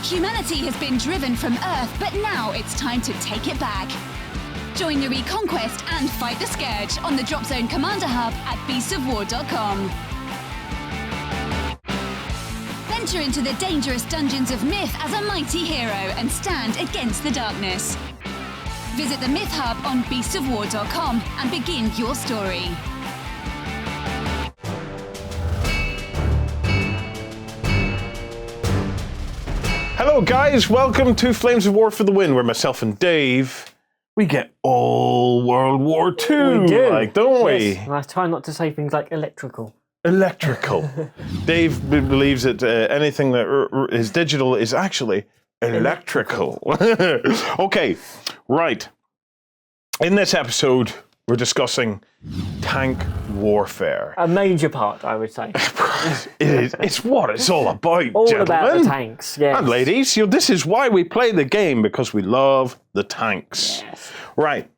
Humanity has been driven from Earth, but now it's time to take it back. Join the Reconquest and fight the Scourge on the Drop Zone Commander Hub at beastsofwar.com. Venture into the dangerous dungeons of myth as a mighty hero and stand against the darkness. Visit the Myth Hub on beastsofwar.com and begin your story. Hello guys, welcome to Flames of War for the Win, where myself and Dave, we get all World War II, we do. like, don't we? Yes, and I try not to say things like electrical. Electrical. Dave believes that anything that is digital is actually electrical. Okay, right. In this episode, we're discussing tank warfare. A major part, I would say. It's what it's all about, all gentlemen. about the tanks, yes. And ladies, this is why we play the game, because we love the tanks. Yes. Right.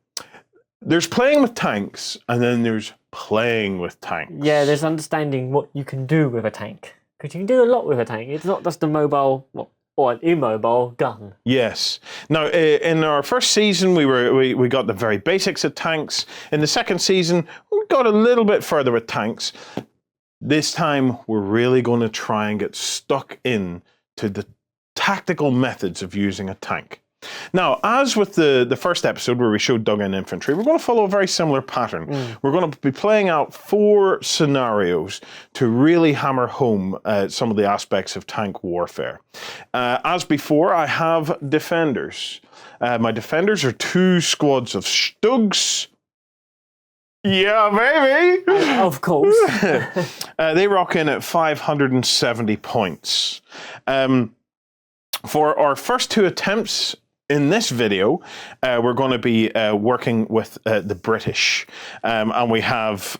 There's playing with tanks, and then there's playing with tanks. Yeah, there's understanding what you can do with a tank. Because you can do a lot with a tank. It's not just a mobile or an immobile gun. Yes. Now, in our first season, we got the very basics of tanks. In the second season, we got a little bit further with tanks. This time, we're really going to try and get stuck in to the tactical methods of using a tank. Now, as with the first episode where we showed dug-in infantry, we're going to follow a very similar pattern. We're going to be playing out 4 scenarios to really hammer home some of the aspects of tank warfare. As before, I have defenders. My defenders are 2 squads of Stugs. Yeah, baby! Of course. They rock in at 570 points. For our first 2 attempts in this video, we're going to be working with the British. And we have,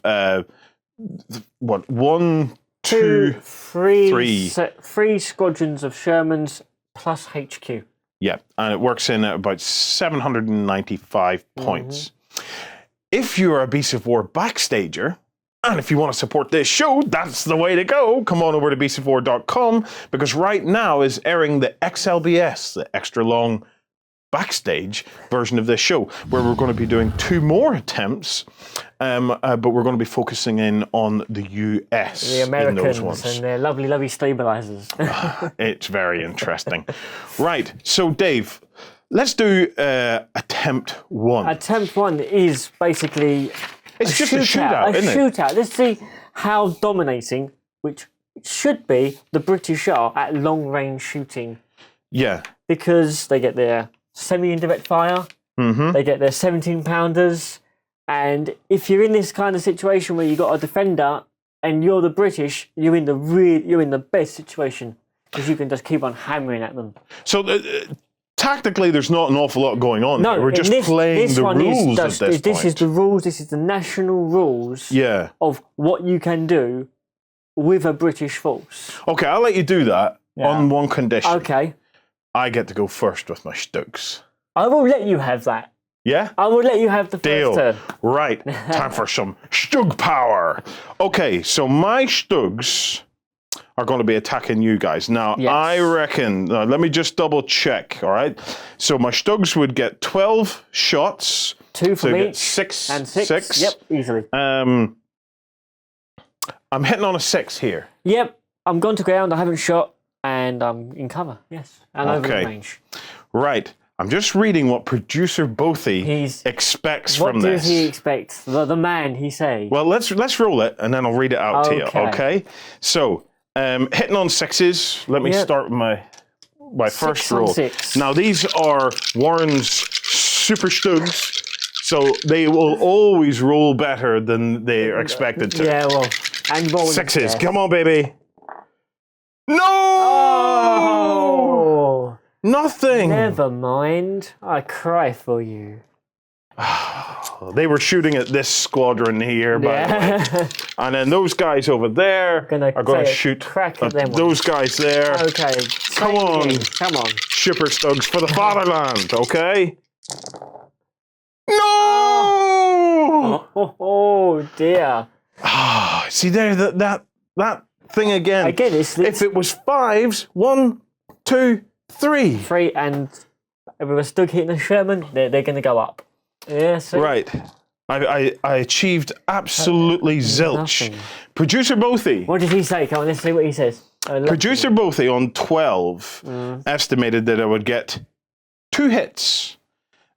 1, 2, 3. 3 squadrons of Shermans plus HQ. Yeah, and it works in at about 795 points. If you're a Beasts of War backstager, and if you want to support this show, that's the way to go. Come on over to beastsofwar.com, because right now is airing the XLBS, the extra long backstage version of this show, where we're going to be doing 2 more attempts, but we're going to be focusing in on the US. The Americans in those ones. and their lovely, lovely stabilizers. It's very interesting. Right, so Dave, let's do attempt 1. Attempt 1 is basically It's just a shootout, isn't it? A shootout. Let's see how dominating, which should be, the British are at long-range shooting. Yeah. Because they get their semi-indirect fire, they get their 17-pounders, and if you're in this kind of situation where you've got a defender and you're the British, you're in the best situation, because you can just keep on hammering at them. So tactically, there's not an awful lot going on. No, we're just playing the rules at this point. This is the rules. This is the national rules. Yeah. Of what you can do with a British force. Okay, I'll let you do that on one condition. Okay. I get to go first with my Stugs. I will let you have that. Yeah? I will let you have the first turn. Right. Time for some Stug power. Okay, so my Stugs are going to be attacking you guys. Now, I reckon, let me just double check, all right? So my Stugs would get 12 shots. 2 from each. 6 and 6. Yep, easily. I'm hitting on a 6 here. Yep, I'm gone to ground, I haven't shot, and I'm in cover, yes. And over the range. Right. I'm just reading what producer Bothy expects from this. What does he expect? The man, he say. Well, let's roll it, and then I'll read it out to you, okay? So, hitting on 6s. Let me start with my first roll. 6. Now, these are Warren's Super Stugs, so they will always roll better than they are expected to. Yeah, well, and rolling 6s. Come on, baby. No! Oh! Nothing. Never mind. I cry for you. They were shooting at this squadron here, by the way. And then those guys over there are going to shoot at those guys there. Okay. Come on. Come on. Super Stugs for the fatherland, okay? No! Oh dear. See there, that thing again. Again, if it was 5s, 1, 2, 3. 3, and if we were still hitting the Sherman, they're going to go up. Yeah, see? Right. I achieved absolutely zilch. Nothing. Producer Bothy. What did he say? Come on, let's see what he says. Producer Bothy on 12 estimated that I would get 2 hits.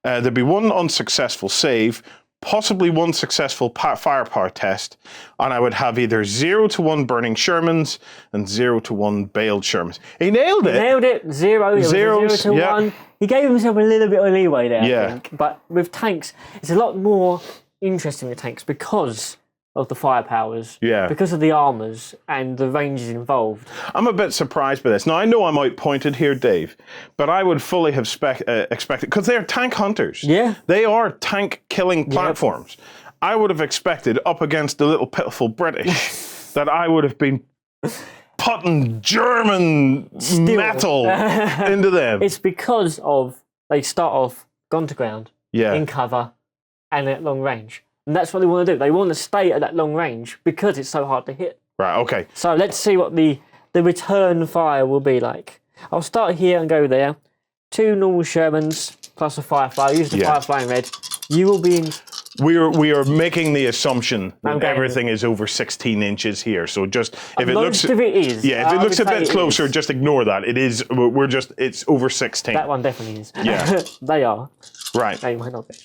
There'd be 1 unsuccessful save, possibly 1 successful firepower test, and I would have either 0 to 1 burning Shermans and 0 to 1 bailed Shermans. He nailed it. Nailed it. 0. Zeros, 0 to yeah. 1. He gave himself a little bit of leeway there, Yeah. I think. But with tanks, it's a lot more interesting with tanks because of the firepowers, because of the armors and the ranges involved. I'm a bit surprised by this. Now, I know I'm outpointed here, Dave, but I would fully have expected, because they're tank hunters. Yeah. They are tank-killing platforms. I would have expected, up against the little pitiful British, that I would have been putting German metal into them. It's because of they start off gone to ground, in cover, and at long range. And that's what they want to do. They want to stay at that long range because it's so hard to hit. Right, okay. So let's see what the return fire will be like. I'll start here and go there. 2 normal Shermans plus a Firefly. Use the Firefly in red. You will be in... We are making the assumption that everything is over 16 inches here. So just if it looks... Most of it is. Yeah, if it looks a bit closer, just ignore that. It is... It's over 16. That one definitely is. Yeah. They are. Right. They might not be.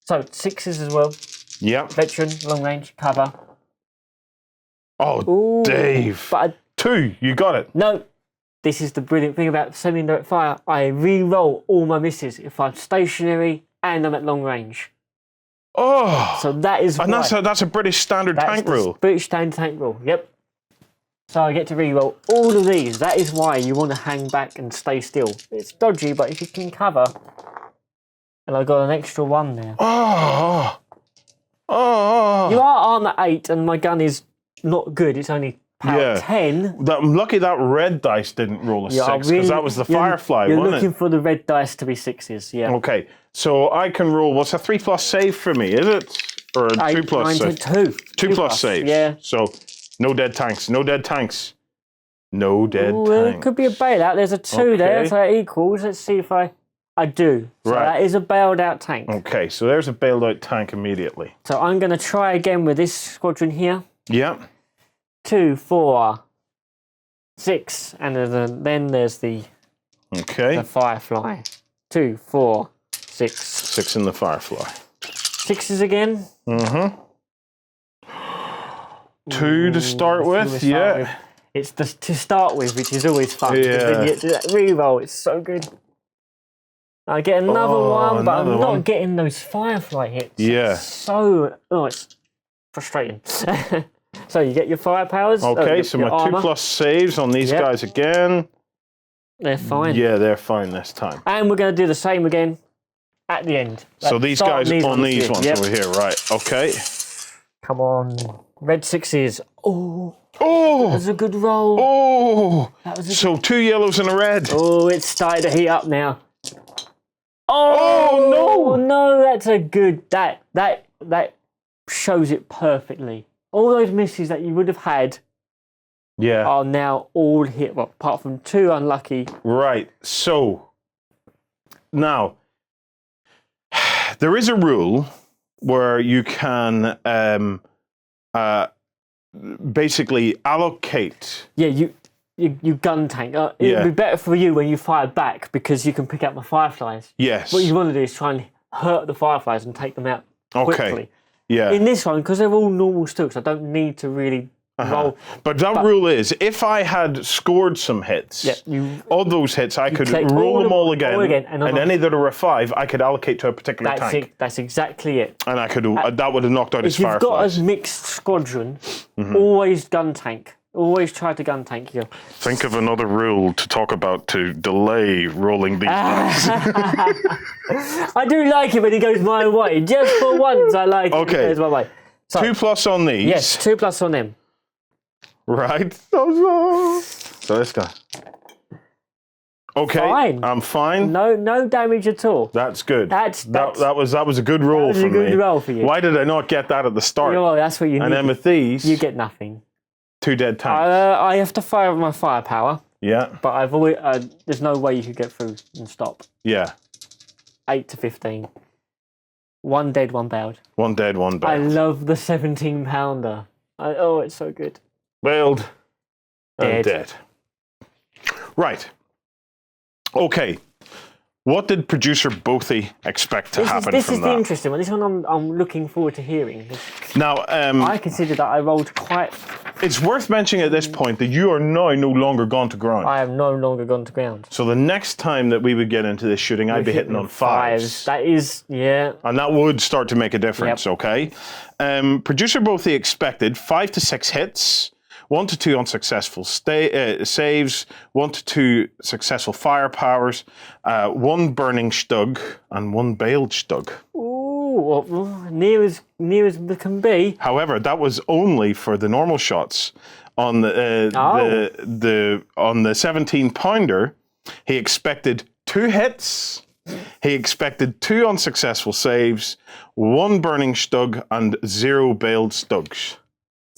So 6s as well. Yep. Veteran, long range, cover. Oh, Ooh, Dave. But 2, you got it. no, this is the brilliant thing about semi-indirect fire. I re-roll all my misses if I'm stationary and I'm at long range. Oh. So that is and that's a British standard tank rule. British standard tank rule, yep. So I get to re-roll all of these. That is why you want to hang back and stay still. It's dodgy, but if you can cover... And I got an extra 1 there. Oh. You are armor 8 and my gun is not good. It's only power 10. I'm lucky that red dice didn't roll a 6 because that was the Firefly, You're wasn't looking it? for the red dice to be 6s, yeah. Okay, so I can roll, what's a 3+ save for me, is it? Or a 8, 2+ 9, save? 2. 2+ saves. Yeah. So, no dead tanks, no dead tanks. No dead Ooh, tanks. it could be a bailout. There's a 2 there, so it equals. Let's see if I do. So that is a bailed out tank. Okay, so there's a bailed out tank immediately. So I'm going to try again with this squadron here. Yeah. 2, 4, 6, and then there's the Firefly. 2, 4, 6. 6 in the Firefly. 6s again. 2 to start with, It's to start with, which is always fun. Yeah. When you do that re-roll, it's so good. I get another 1, but I'm not getting those Firefly hits. Yeah. It's frustrating. So you get your firepowers. Okay, so my armor. 2+ saves on these guys again. They're fine. Yeah, they're fine this time. And we're going to do the same again at the end. So these guys on these ones over here, right? Okay. Come on, red 6s. Oh, Oh, that's a good roll. Oh, that was so 2 yellows and a red. Oh, it's starting to heat up now. Oh no, that's a good. That shows it perfectly. All those misses that you would have had are now all hit, well, apart from 2 unlucky. Right, so now there is a rule where you can basically allocate. Yeah, you gun tank. It would be better for you when you fire back because you can pick up the Fireflies. Yes. What you want to do is try and hurt the Fireflies and take them out quickly. Yeah. In this one, because they're all normal stilts, I don't need to really roll. But that rule is, if I had scored some hits, all those hits, I could roll them all again, and any that are a 5, I could allocate to a particular tank. That's exactly it. And I could that would have knocked out his Fireflies. If you've got a mixed squadron, always gun tank. Always try to gun tank you. Think of another rule to talk about to delay rolling these dice. I do like it when he goes my way. Just for once, I like it when he goes my way. So, 2+ on these. Yes, 2+ on them. Right. So this guy. Okay, fine. I'm fine. No damage at all. That's good. That was a good roll for me. That was a good roll for you. Why did I not get that at the start? Well, that's what you need. And then with these, you get nothing. 2 dead tanks. I have to fire with my firepower. Yeah. But I've always there's no way you could get through and stop. Yeah. 8 to 15. One dead, one bailed. One dead, one I bailed. love the 17-pounder. Oh, it's so good. Bailed. And Dead. dead. Right. Okay. What did producer Bothy expect to happen This from is that? the interesting one. This one I'm looking forward to hearing. Now, I consider that I rolled quite... it's worth mentioning at this point that you are now no longer gone to ground. I have no longer gone to ground. So the next time that we would get into this shooting, I'd be hitting on fives. That is, yeah. And that would start to make a difference, Yep. okay? Producer Bothy expected 5 to 6 hits, 1 to 2 unsuccessful saves, 1 to 2 successful firepowers, 1 burning stug, and 1 bailed stug. Ooh, well, near as they can be. However, that was only for the normal shots. On the 17-pounder, he expected 2 hits. He expected 2 unsuccessful saves, 1 burning stug, and 0 bailed stugs.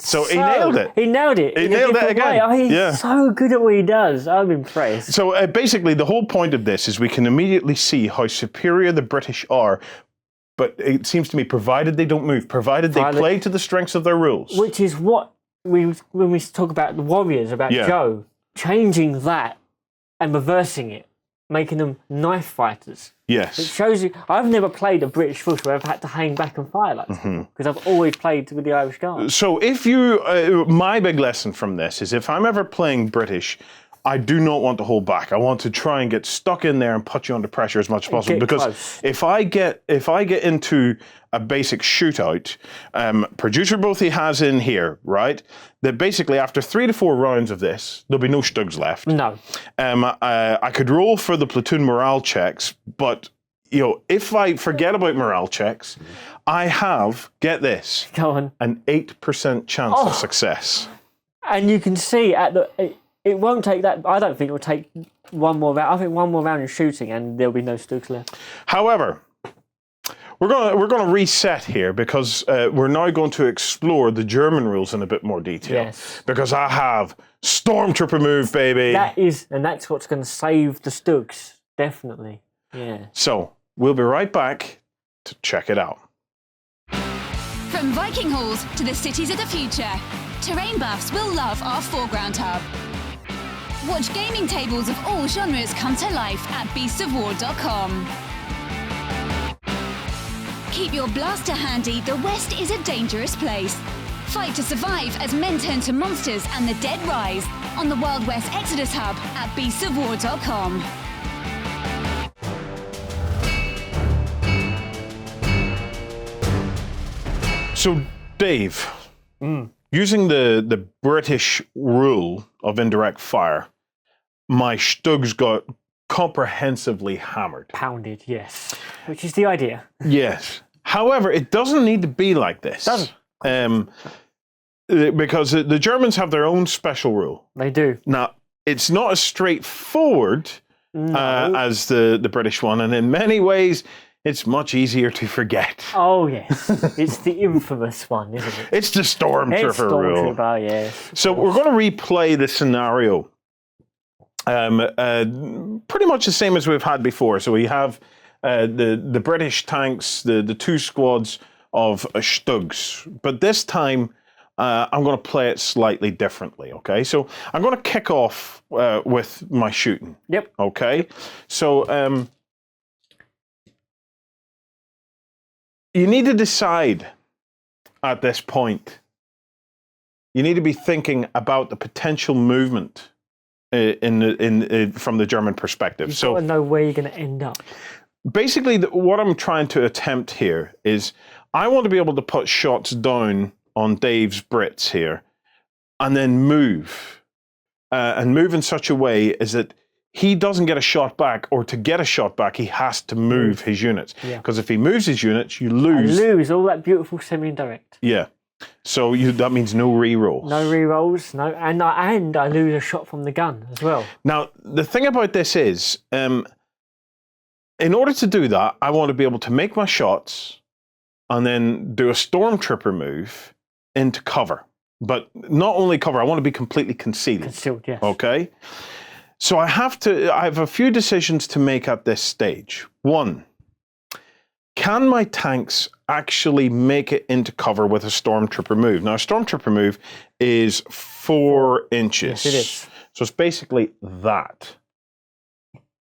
So he nailed it. He nailed it. He in a nailed it different again. way. Oh, he's Yeah. so good at what he does. I'm impressed. So basically, the whole point of this is we can immediately see how superior the British are. But it seems to me, provided they don't move, provided they play to the strengths of their rules. Which is what when we talk about the Warriors, about Yeah. Joe, changing that and reversing it, making them knife fighters. It Yes. shows you. I've never played a British force where I've had to hang back and fire like that because I've always played with the Irish Guard. So if you, my big lesson from this is if I'm ever playing British, I do not want to hold back. I want to try and get stuck in there and put you under pressure as much as possible. Get Because close. if I get into a basic shootout, producer Bothy has in here, right, that basically after 3 to 4 rounds of this, there'll be no stugs left. No. I could roll for the platoon morale checks, but you know, if I forget about morale checks, I have, get this, Go on. an 8% chance of success. And you can see it won't take that. I don't think it will take one more round. I think one more round of shooting and there'll be no Stooks left. However, we're going to reset here because we're now going to explore the German rules in a bit more detail. Yes. Because I have Stormtrooper move, baby. That's what's going to save the Stooks. Definitely. Yeah. So we'll be right back to check it out. From Viking halls to the cities of the future, terrain buffs will love our foreground hub. Watch gaming tables of all genres come to life at beastsofwar.com. Keep your blaster handy, the West is a dangerous place. Fight to survive as men turn to monsters and the dead rise on the Wild West Exodus Hub at beastsofwar.com. So, Dave, using the British rule of indirect fire, my Stugs got comprehensively hammered. Pounded, yes. Which is the idea. Yes. However, it doesn't need to be like this. Doesn't. Because the Germans have their own special rule. They do. Now, it's not as straightforward as the British one, and in many ways, it's much easier to forget. Oh, yes. It's the infamous one, isn't it? It's the Stormtrooper rule. Stormtrooper, yes. So we're going to replay the scenario. Pretty much the same as we've had before. So we have the British tanks, the 2 squads of Stugs. But this time, I'm going to play it slightly differently, okay? So I'm going to kick off with my shooting. Yep. Okay? So you need to decide at this point. You need to be thinking about the potential movement from the German perspective. You've got to know where you're going to end up. Basically, what I'm trying to attempt here is I want to be able to put shots down on Dave's Brits here and then move. And move in such a way as that he doesn't get a shot back, or to get a shot back, he has to move his units. Because if he moves his units, you lose. I lose all that beautiful semi-indirect. Yeah. So that means no re-rolls. No re-rolls, no, and I lose a shot from the gun as well. Now, the thing about this is, in order to do that, I want to be able to make my shots and then do a Stormtrooper move into cover. But not only cover, I want to be completely concealed. Concealed, yes. Okay? So I have a few decisions to make at this stage. One, can my tanks actually make it into cover with a stormtrooper move? Now, a stormtrooper move is 4 inches. Yes, it is. So it's basically that.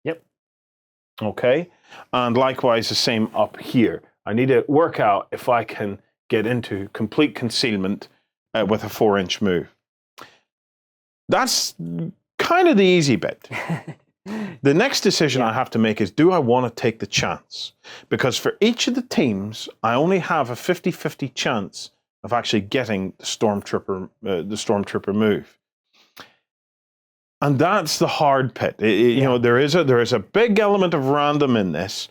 Yep. Okay. And likewise, the same up here. I need to work out if I can get into complete concealment with a 4-inch move. That's kind of the easy bit. The next decision I have to make is, do I want to take the chance? Because for each of the teams, I only have a 50-50 chance of actually getting the stormtrooper move. And that's the hard bit. You know, there is a big element of random in this,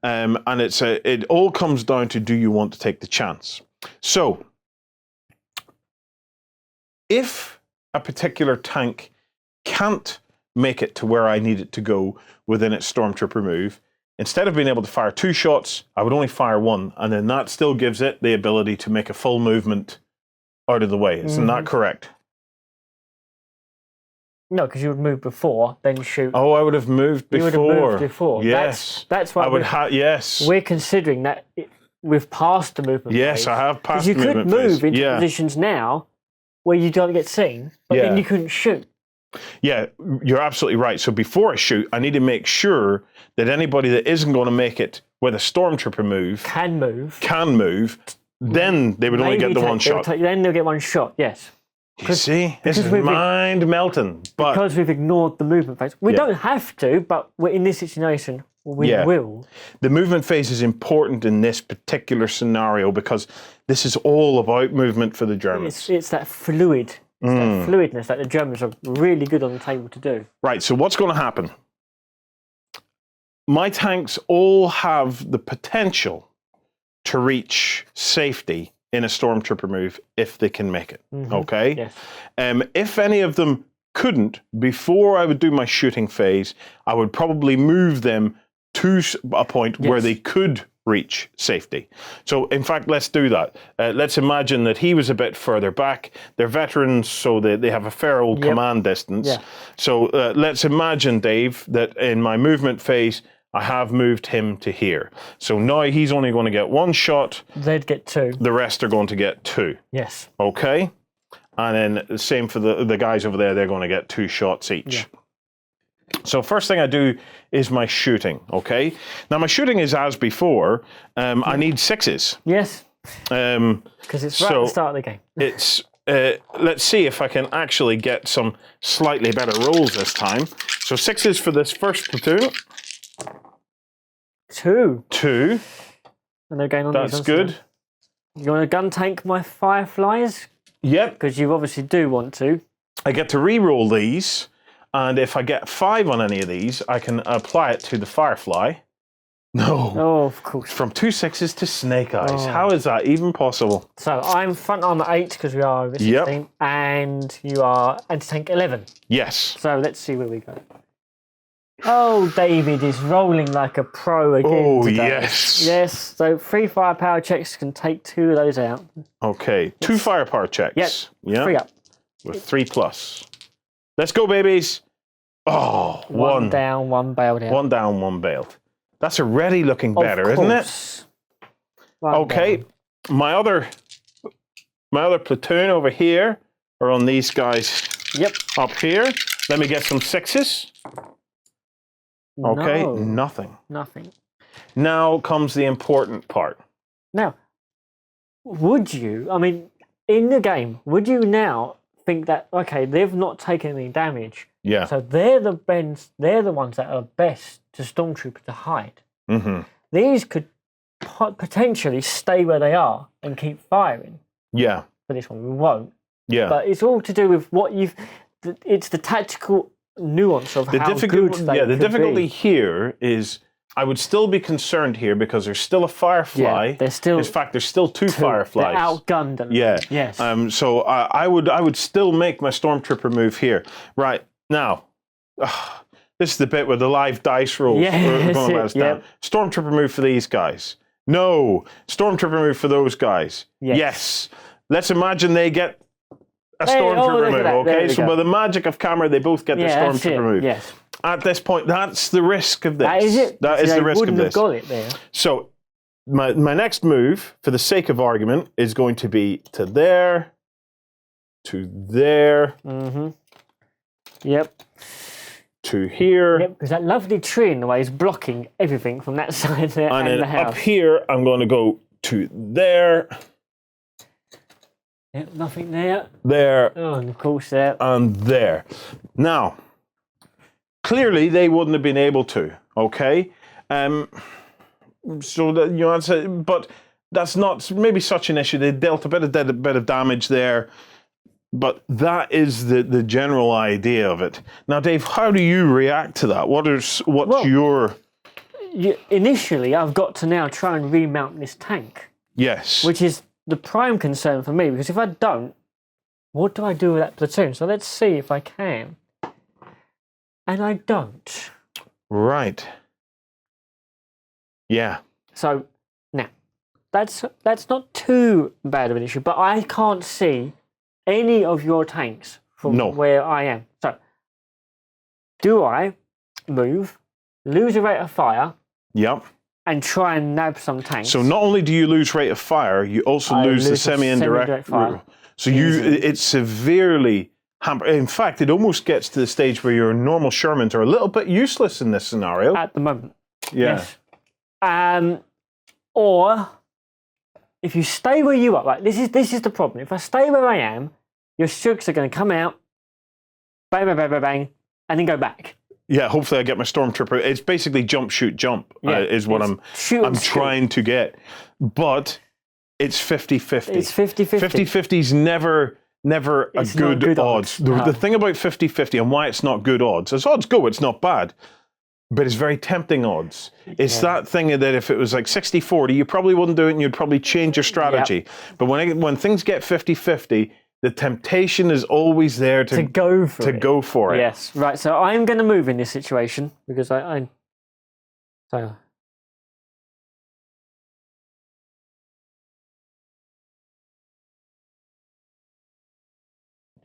and it all comes down to, do you want to take the chance? So, if a particular tank can't make it to where I need it to go within its stormtrooper move, instead of being able to fire 2 shots, I would only fire 1, and then that still gives it the ability to make a full movement out of the way. Isn't that correct? No, because you would move before, then shoot. Oh, I would have moved before. You would have moved before. Yes. That's why yes. We're considering that we've passed the movement phase. Yes, I have passed the movement phase. Because you could move into positions now where you don't get seen, but then you couldn't shoot. Yeah, you're absolutely right. So before I shoot, I need to make sure that anybody that isn't going to make it with a stormtrooper move can move. Then they would only get the 1 shot. Then they'll get 1 shot. Yes. You see, this is mind melting. But because we've ignored the movement phase, we don't have to, but we're in this situation. We will. The movement phase is important in this particular scenario because this is all about movement for the Germans. It's that fluid. It's that fluidness that the Germans are really good on the table to do. Right, so what's going to happen? My tanks all have the potential to reach safety in a stormtrooper move if they can make it, okay? Yes. If any of them couldn't, before I would do my shooting phase, I would probably move them to a point where they could reach safety. So, in fact, let's do that. Let's imagine that he was a bit further back. They're veterans, so they have a fair old command distance. Yeah. So let's imagine, Dave, that in my movement phase, I have moved him to here. So now he's only going to get 1 shot. They'd get 2. The rest are going to get 2. Yes. Okay? And then the same for the guys over there, they're going to get 2 shots each. Yeah. So first thing I do is my shooting, okay? Now my shooting is as before. I need 6s. Yes. Because it's right at the start of the game. It's let's see if I can actually get some slightly better rolls this time. So 6s for this first platoon. 2. 2. And they're going on. That's good. You want to gun tank my Fireflies? Yep. Because you obviously do want to. I get to re-roll these. And if I get 5 on any of these, I can apply it to the Firefly. No. Oh, of course. From 2 6s to Snake Eyes. How is that even possible? So I'm front armor 8 because we are over 16, and you are anti-tank 11. Yes. So let's see where we go. Oh, David is rolling like a pro again today. Yes. Yes. So 3 firepower checks can take 2 of those out. Okay. 2 firepower checks. Yep. Yeah. 3 up. With 3+. Let's go, babies. Oh, 1 down, 1 bailed out. 1 down, 1 bailed. That's already looking better, isn't it? Okay. Down. My other platoon over here are on these guys. Yep. Up here. Let me get some 6s. Okay. No, Nothing. Nothing. Now comes the important part. Now, would you, I mean, in the game, would you now think that, okay, they've not taken any damage. Yeah. So they're the ones that are best to Stormtrooper to hide. These could potentially stay where they are and keep firing. Yeah. For this one, we won't. Yeah. But it's all to do with what it's the tactical nuance of how good they the difficulty be. here is I would still be concerned here because there's still a Firefly. Yeah, there's still. In fact, there's still 2 Fireflies. They're outgunned. And, yeah. Yes. So I would still make my Stormtrooper move here. Right now, this is the bit where the live dice rolls are going to let us down. Stormtrooper move for these guys. No. Stormtrooper move for those guys. Yes. Let's imagine they get a stormtrooper look at move. that. There Okay, we so go. by the magic of camera, they both get the that's stormtrooper it. move. Yes. At this point, that's the risk of this. That is it. That is They the risk of wouldn't have this. got it there. So my next move, for the sake of argument, is going to be to there, to there, Yep. to here, Yep, because that lovely tree in the way is blocking everything from that side there and and then the house. up here, I'm going to go to there, Yep, nothing there. there, Oh, and of course there. and there. Now, clearly they wouldn't have been able to. Okay, so that, but that's not maybe such an issue. They dealt a bit of damage there, but that is the general idea of it. Now, Dave, how do you react to that? What's your Initially, I've got to now try and remount this tank, yes? which is the prime concern for me, because if I don't, what do I do with that platoon? So let's see if I can. And I don't. Right. Yeah. So now, that's not too bad of an issue, but I can't see any of your tanks from where I am. So, do I move, lose a rate of fire, Yep. and try and nab some tanks? So not only do you lose rate of fire, you also lose the semi-indirect fire. rule. So it's severely hampered. In fact, it almost gets to the stage where your normal Shermans are a little bit useless in this scenario. At the moment. Yeah. Yes. Or if you stay where you are, like this is the problem. If I stay where I am, your Shooks are going to come out, bang, bang, bang, bang, bang, and then go back. Yeah, hopefully I get my Stormtrooper. It's basically jump, shoot, jump is what I'm trying to get. But it's 50-50. It's 50-50. 50-50 is never a good odds. The thing about 50-50 and why it's not good odds, as odds go, it's not bad. But it's very tempting odds. It's that thing that if it was like 60-40, you probably wouldn't do it and you'd probably change your strategy. Yep. But when things get 50-50, the temptation is always there to go for it. Yes, right. So I'm going to move in this situation because so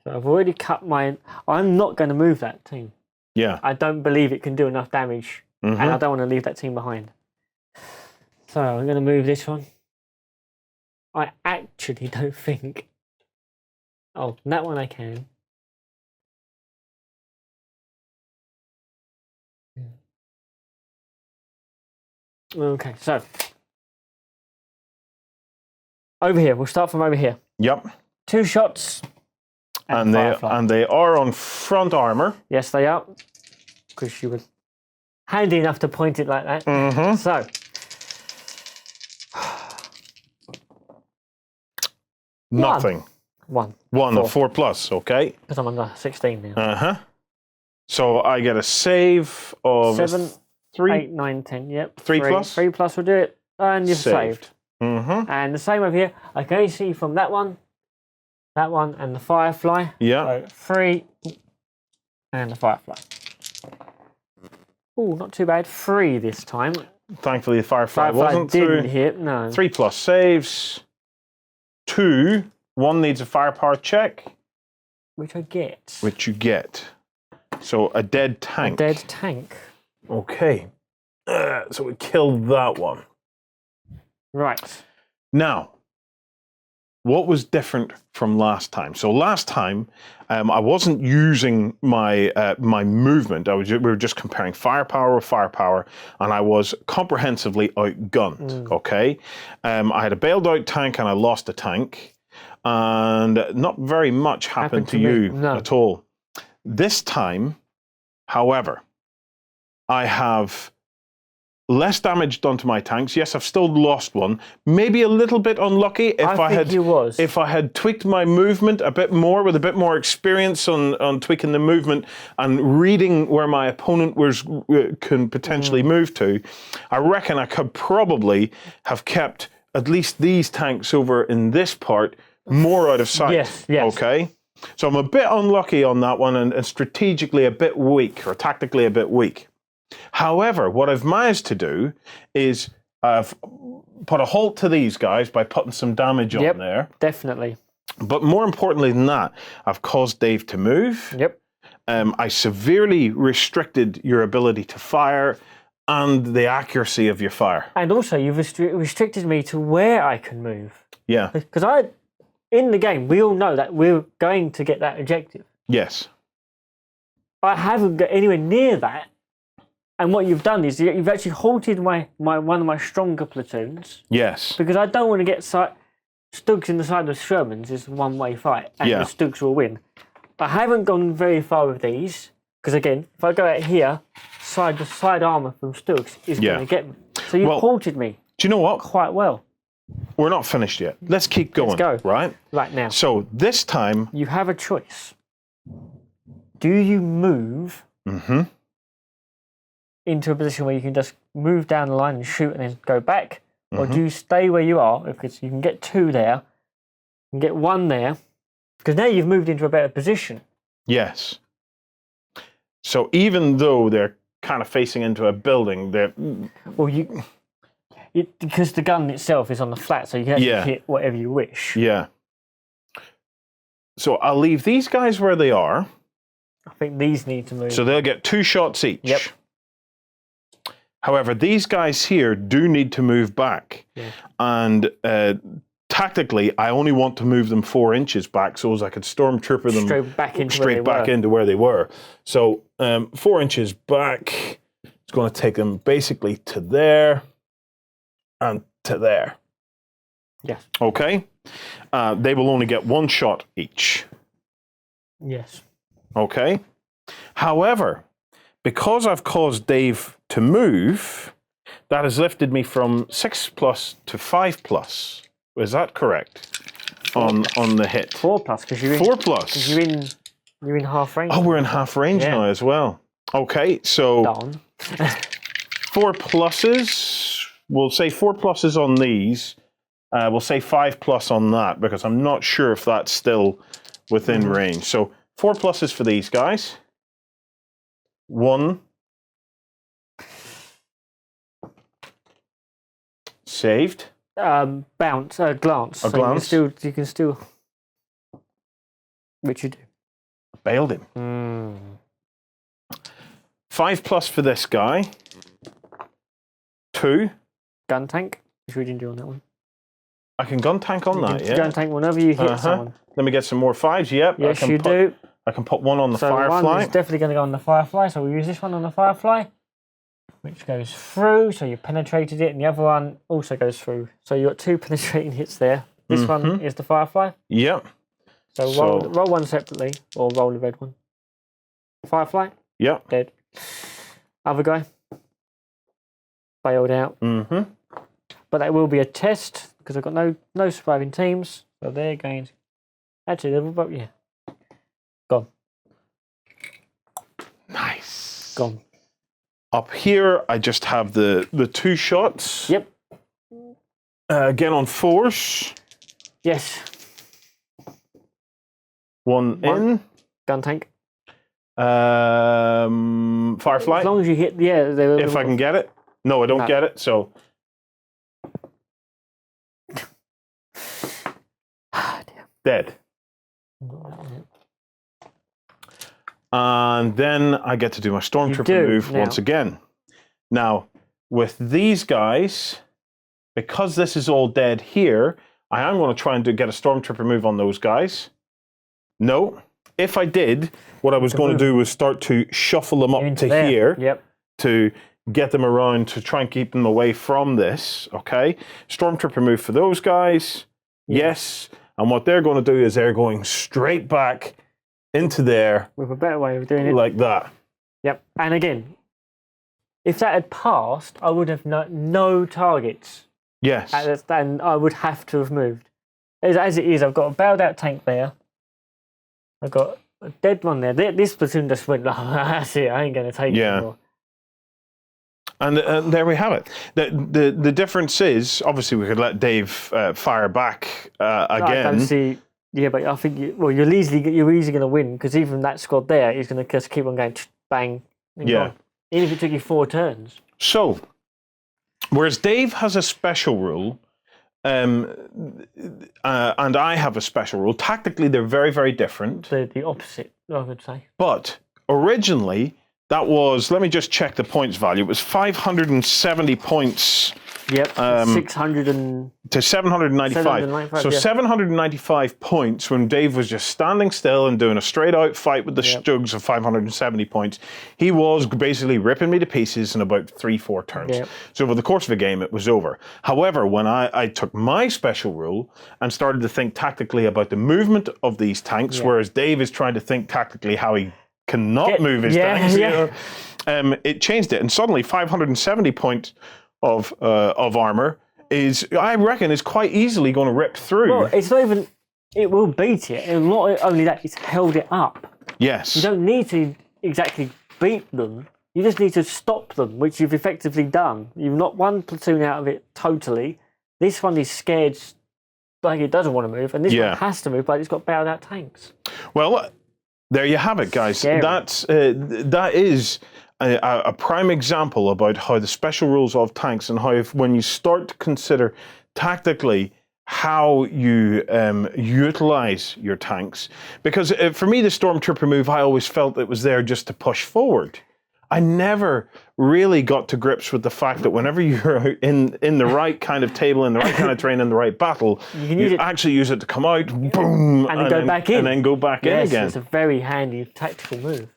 I've already cut my. I'm not going to move that team. Yeah. I don't believe it can do enough damage, and I don't want to leave that team behind. So I'm going to move this one. I actually don't think. Oh, that one I can. Okay, so over here. We'll start from over here. Yep. 2 shots. And they are on front armor. Yes, they are. Because she was handy enough to point it like that. So. Nothing. 1. 4 plus, okay. Because I'm under 16 now. So I get a save of 7, 3, 8, 9, 10. Yep. 3 plus? 3 plus will do it. And you've saved. And the same over here. I can only see from that one, and the Firefly. Yeah. So 3 and the Firefly. Oh, not too bad. 3 this time. Thankfully, the Firefly wasn't didn't through. hit, no. 3 plus saves. 2. 1 needs a firepower check. Which I get. Which you get. So a dead tank. A dead tank. Okay. So we killed that one. Right. Now, what was different from last time? So last time, I wasn't using my my movement. We were just comparing firepower with firepower, and I was comprehensively outgunned. Okay, I had a bailed out tank, and I lost a tank, and not very much happened to you at all. This time, however, I have less damage done to my tanks. Yes, I've still lost one. Maybe a little bit unlucky if I had tweaked my movement a bit more with a bit more experience on tweaking the movement and reading where my opponent can potentially move to. I reckon I could probably have kept at least these tanks over in this part more out of sight. Yes. Okay. So I'm a bit unlucky on that one and strategically a bit weak or tactically a bit weak. However, what I've managed to do is I've put a halt to these guys by putting some damage on there. Definitely. But more importantly than that, I've caused Dave to move. Yep. I severely restricted your ability to fire and the accuracy of your fire. And also, you've restricted me to where I can move. Yeah. Because in the game, we all know that we're going to get that objective. Yes. I haven't got anywhere near that. And what you've done is you've actually halted one of my stronger platoons. Yes. Because I don't want to get Stugs in the side of Shermans is a one-way fight, and the Stugs will win. I haven't gone very far with these, because again, if I go out here, the side armour from Stugs is going to get me. So you've halted me. Do you know what? Quite well. We're not finished yet. Let's keep going. Let's go. Right? Right now. So this time... You have a choice. Do you move into a position where you can just move down the line and shoot and then go back? Or do you stay where you are? Because you can get 2 there, you can get 1 there, because now you've moved into a better position. Yes. So even though they're kind of facing into a building, they're... Well, because the gun itself is on the flat, so you can actually hit whatever you wish. Yeah. So I'll leave these guys where they are. I think these need to move. So they'll get 2 shots each. Yep. However, these guys here do need to move back. Yeah. And tactically, I only want to move them 4 inches back so as I could stormtrooper them straight back into where they were. So 4 inches back, it's going to take them basically to there and to there. Yes. Okay? They will only get 1 shot each. Yes. Okay? However, because I've caused Dave to move, that has lifted me from 6+ to 5+. Is that correct? On the hit. 4+, because you're in 4+. Because you're in half range. Oh, we're in half range now as well. Okay, so 4 pluses. We'll say 4 pluses on these. We'll say 5+ on that because I'm not sure if that's still within range. So 4 pluses for these guys. 1. Saved. Glance. A glance. You can still. Which you do. Bailed him. 5+ for this guy. 2. Gun tank. Which we didn't do on that one. I can gun tank on that, yeah. Gun tank whenever you hit someone. Let me get some more 5s. Yep. Yes, you do. I can put 1 on the so Firefly. One is definitely going to go on the Firefly, so we'll use this one on the Firefly, which goes through, so you penetrated it, and the other one also goes through. So you've got 2 penetrating hits there. This one is the Firefly. Yep. So roll one separately, or roll the red one. Firefly. Yep. Dead. Other guy. Bailed out. But that will be a test, because I've got no surviving teams, so they're going to... Actually, yeah. Gone. Nice. Gone. Up here, I just have the 2 shots. Yep. Again on 4s. Yes. 1 in. Gun tank. Firefly. As long as you hit, if I can get it. No, I don't get it, so... Dead. And then I get to do my Stormtrooper move once again. Now, with these guys, because this is all dead here, I am going to try and get a Stormtrooper move on those guys. No. If I did, what I was going to do was start to shuffle them up to here to get them around to try and keep them away from this. Okay? Stormtrooper move for those guys. Yes. And what they're going to do is they're going straight back into there. With a better way of doing it. Like that. Yep. And again, if that had passed, I would have no targets. Yes. And I would have to have moved. As it is, I've got a bailed out tank there. I've got a dead one there. This platoon just went, that's it, I ain't going to take it anymore. And there we have it. The difference is, obviously, we could let Dave fire back again. I don't see, but I think you're easily going to win because even that squad there is going to just keep on going bang. And gone. Even if it took you 4 turns. So, whereas Dave has a special rule, and I have a special rule. Tactically, they're very, very different. They're the opposite, I would say. But originally, that was, let me just check the points value. It was 570 points. Yep, 600 and... to 795. 795, So yeah. 795 points when Dave was just standing still and doing a straight out fight with the Stugs of 570 points. He was basically ripping me to pieces in about 3-4 turns. Yep. So over the course of a game, it was over. However, when I took my special rule and started to think tactically about the movement of these tanks, whereas Dave is trying to think tactically how he cannot move his tanks, you know, it changed it. And suddenly 570 points of armor is, I reckon, is quite easily going to rip through. Well, it's not even, it will beat it. And not only that, it's held it up. Yes. You don't need to exactly beat them. You just need to stop them, which you've effectively done. You've knocked one platoon out of it totally. This one is scared like it doesn't want to move. And this one has to move, but it's got bailed out tanks. Well, there you have it, guys. Scary. That is a prime example about how the special rules of tanks and how when you start to consider tactically how you utilize your tanks. Because for me, the Stormtrooper move, I always felt it was there just to push forward. I never really got to grips with the fact that whenever you're in the right kind of table, in the right kind of terrain, in the right battle, you actually use it to come out, boom, and then go back in. And then go back in again. It's a very handy tactical move.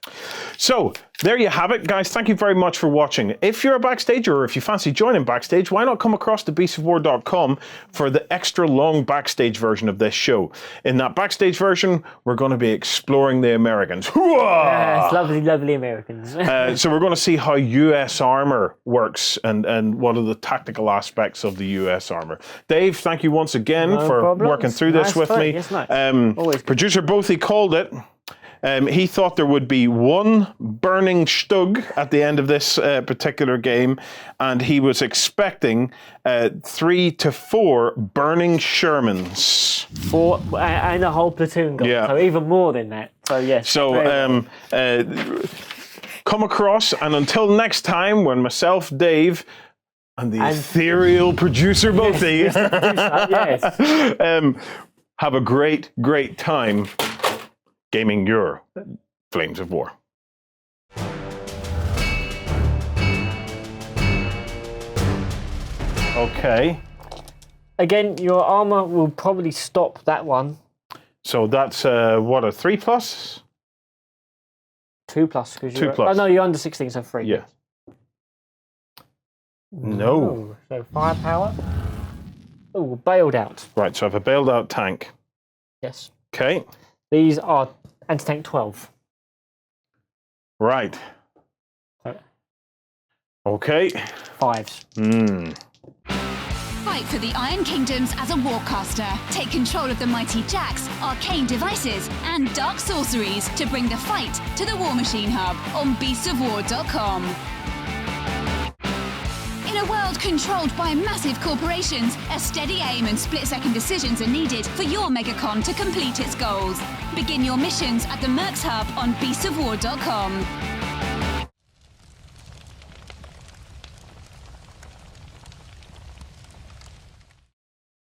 So, there you have it, guys. Thank you very much for watching. If you're a backstager or if you fancy joining Backstage, why not come across to beastsofwar.com for the extra long backstage version of this show. In that backstage version, we're going to be exploring the Americans. Yes, lovely, lovely Americans. So we're going to see how US armor works and what are the tactical aspects of the US armor. Dave, thank you once again for working through this with me. Yes, nice. Producer Bothy called it. He thought there would be one burning Stug at the end of this particular game, and he was expecting 3 to 4 burning Shermans. 4 and a whole platoon gone. Yeah. So even more than that. So yes. So come across, and until next time, when myself, Dave, and the ethereal producer Bothy have a great, great time gaming your Flames of War. Okay. Again, your armor will probably stop that one. So that's what, a 3+? 2+. 2+. Oh no, you're under 16, so 3. Yeah. No. So firepower. Oh, bailed out. Right, so I have a bailed out tank. Yes. Okay. These are anti-tank 12. Right. Okay. 5s. Fight for the Iron Kingdoms as a warcaster. Take control of the mighty jacks, arcane devices, and dark sorceries to bring the fight to the War Machine Hub on beastsofwar.com. In a world controlled by massive corporations, a steady aim and split-second decisions are needed for your megacon to complete its goals. Begin your missions at the Mercs Hub on beastsofwar.com.